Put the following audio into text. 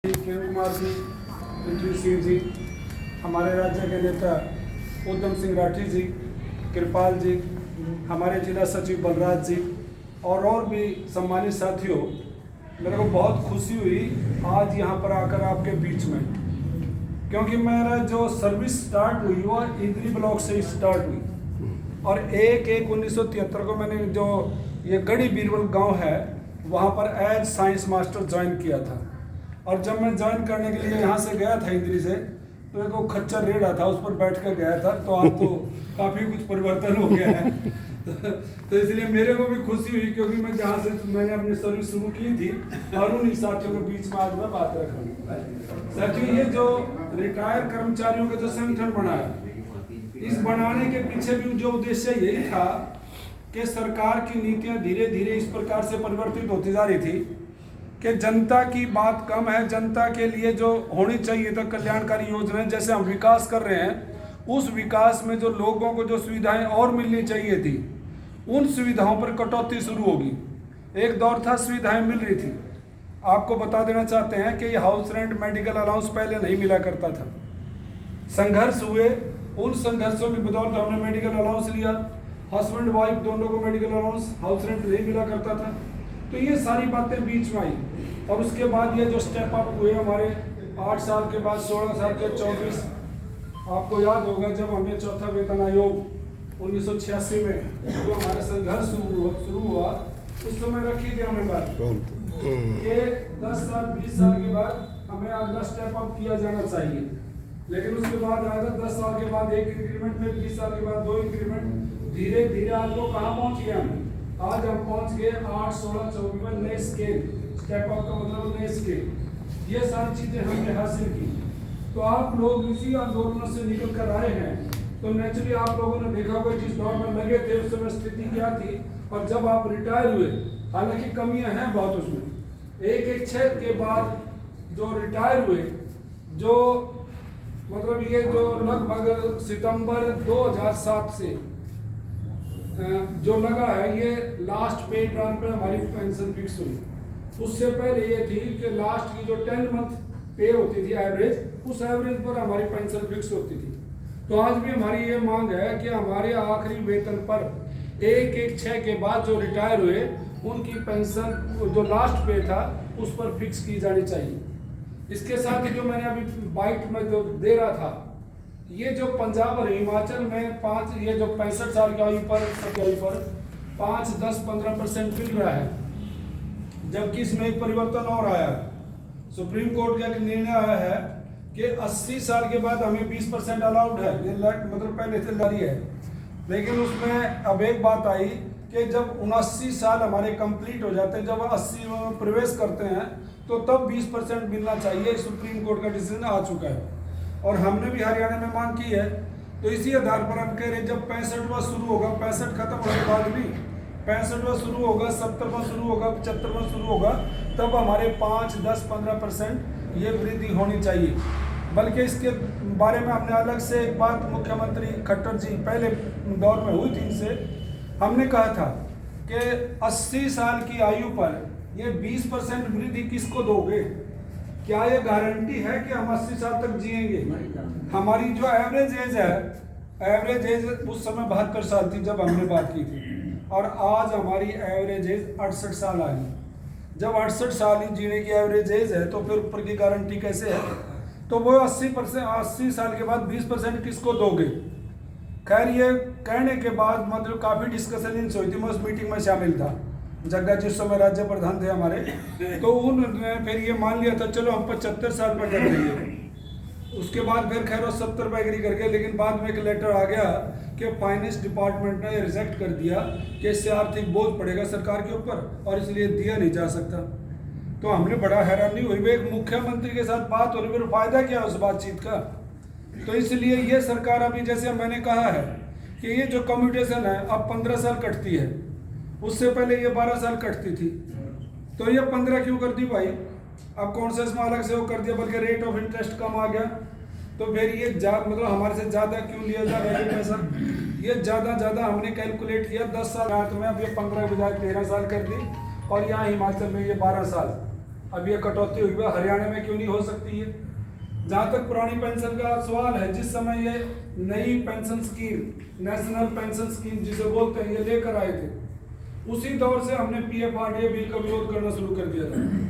किरण कुमार जी, पृथ्वी सिंह जी, हमारे राज्य के नेता उद्यम सिंह राठी जी, कृपाल जी, हमारे जिला सचिव बलराज जी और भी सम्मानित साथियों, मेरे को बहुत खुशी हुई आज यहाँ पर आकर आपके बीच में, क्योंकि मेरा जो सर्विस स्टार्ट हुई वह इंद्री ब्लॉक से स्टार्ट हुई और 1/1/1973 को मैंने जो ये गढ़ी बीरबल गांव है वहाँ पर एज साइंस मास्टर ज्वाइन किया था। और जब मैं ज्वाइन करने के लिए यहाँ से गया था इंद्री से, तो एक वो खच्चर रेड़ा था, उस पर बैठ कर गया था। तो अब तो काफ़ी कुछ परिवर्तन हो गया है। तो इसलिए मेरे को भी खुशी हुई, क्योंकि मैं जहाँ से मैंने अपनी सर्विस शुरू की थी और उन साथियों के बीच में आज मैं बात रख रहा हूँ। साथियों, ये जो रिटायर कर्मचारियों का जो संगठन बना है, इस बनाने के पीछे भी जो उद्देश्य यही था कि सरकार की नीतियाँ धीरे धीरे इस प्रकार से परिवर्तित होती जा रही थी कि जनता की बात कम है, जनता के लिए जो होनी चाहिए तो कल्याणकारी योजनाएं जैसे हम विकास कर रहे हैं, उस विकास में जो लोगों को जो सुविधाएं और मिलनी चाहिए थी, उन सुविधाओं पर कटौती शुरू होगी। एक दौर था सुविधाएं मिल रही थी। आपको बता देना चाहते हैं कि ये हाउस रेंट, मेडिकल अलाउंस पहले नहीं मिला करता था। संघर्ष हुए, उन संघर्षों की बदौलत हमने मेडिकल अलाउंस लिया। हस्बैंड वाइफ दोनों को मेडिकल अलाउंस, हाउस रेंट नहीं मिला करता था। तो ये सारी बातें बीच में आई और उसके बाद ये जो स्टेप अप हुए हमारे 8 साल के बाद 16 साल के 24, आपको याद होगा जब हमने चौथा वेतन आयोग 1986 में जो हमारा संघर्ष शुरू हुआ, उस समय रखी थी हमने बात कि 10 साल 20 साल के बाद हमें अगला स्टेप अप किया जाना चाहिए। लेकिन उसके बाद आएगा 10 साल के बाद 1 इंक्रीमेंट में, 20 साल के बाद 2 इंक्रीमेंट, धीरे धीरे आज वो कहाँ पहुँच गया हम? आज हम पहुंच गए 8, 16, 24 में नए स्केल। स्टेप अप का मतलब नए स्केल। ये सारी चीजें हमने हासिल की। तो आप लोग इसी आंदोलनों से निकल कर आए हैं, तो नेचुरली आप लोगों ने देखा होगा जिस दौर में लगे थे उस समय स्थिति क्या थी। और जब आप रिटायर हुए, हालांकि कमियां हैं बहुत उसमें, 1/1/6 के बाद जो रिटायर हुए, जो मतलब ये जो लगभग सितंबर 2007 से जो लगा है, ये लास्ट पे टर्म पे हमारी पेंशन फिक्स हुई। उससे पहले ये थी कि लास्ट की जो 10 मंथ पे होती थी एवरेज, उस एवरेज पर हमारी पेंशन फिक्स होती थी। तो आज भी हमारी ये मांग है कि हमारे आखिरी वेतन पर 1/1/6 के बाद जो रिटायर हुए उनकी पेंशन जो लास्ट पे था उस पर फिक्स की जानी चाहिए। इसके साथ ही जो मैंने अभी बाइट में जो दे रहा था, ये जो पंजाब और हिमाचल में 5 ये जो 65 साल की आयु पर 5, 10, 15% मिल रहा है, जबकि इसमें एक परिवर्तन और आया है। सुप्रीम कोर्ट का एक निर्णय आया है कि 80 साल के बाद हमें 20% अलाउड है। ये मतलब पहले से जारी है, लेकिन उसमें अब एक बात आई कि जब 79 साल हमारे कंप्लीट हो जाते हैं, जब 80 में प्रवेश करते हैं, तो तब 20% मिलना चाहिए। सुप्रीम कोर्ट का डिसीजन आ चुका है और हमने भी हरियाणा में मांग की है। तो इसी आधार पर हम कह रहे हैं जब 65वां शुरू होगा, 65 खत्म होने के बाद भी 65वां शुरू होगा, 70वां शुरू होगा, 75वां शुरू होगा, तब हमारे 5, 10, 15% ये वृद्धि होनी चाहिए। बल्कि इसके बारे में हमने अलग से एक बात मुख्यमंत्री खट्टर जी पहले दौर में हुई थी, इनसे हमने कहा था कि 80 साल की आयु पर ये 20% वृद्धि किसको दोगे? क्या ये गारंटी है कि हम 80 साल तक जिएंगे? हमारी जो एवरेज एज है, एवरेज एज उस समय 72 साल थी जब हमने बात की थी, और आज हमारी एवरेज एज 68 साल आ गई। जब 68 साल ही जीने की एवरेज एज है, तो फिर ऊपर की गारंटी कैसे है? तो वो 80 साल के बाद 20% किसको दोगे? खैर, ये कहने के बाद मतलब काफ़ी डिस्कशन हुई थी। मैं उस मीटिंग में शामिल था, जग्गा जिस समय राज्य प्रधान थे हमारे, तो उन्होंने फिर ये मान लिया था चलो हम 75 साल पर कर देंगे। उसके बाद फिर खैर वो 70 पर एग्री कर गए, लेकिन बाद में एक लेटर आ गया कि फाइनेंस डिपार्टमेंट ने रिजेक्ट कर दिया कि इससे आर्थिक बोझ पड़ेगा सरकार के ऊपर और इसलिए दिया नहीं जा सकता। तो हमने बड़ा हैरानी हुई, एक मुख्यमंत्री के साथ बात हो रही, फिर फायदा क्या उस बातचीत का? तो इसलिए ये सरकार अभी जैसे मैंने कहा है कि ये जो कम्यूटेशन है अब 15 साल कटती है, उससे पहले ये 12 साल कटती थी, तो ये 15 क्यों कर दी भाई? अब कौन सा इसमें अलग से वो कर दिया, बल्कि रेट ऑफ इंटरेस्ट कम आ गया। तो फिर ये मतलब हमारे से ज़्यादा क्यों लिया जा रहा है पैसा? ये ज़्यादा हमने कैलकुलेट किया 10 साल में, अब ये 15 के बजाय 13 साल कर दी, और यहाँ हिमाचल में ये 12 साल। अब ये कटौती हुई है, हरियाणा में क्यों नहीं हो सकती है? जहाँ तक पुरानी पेंशन का सवाल है, जिस समय ये नई pension scheme, national pension scheme जिसे बोलते हैं, ये लेकर आए थे, उसी दौर से हमने PFRDA बिल का विरोध करना शुरू कर दिया था।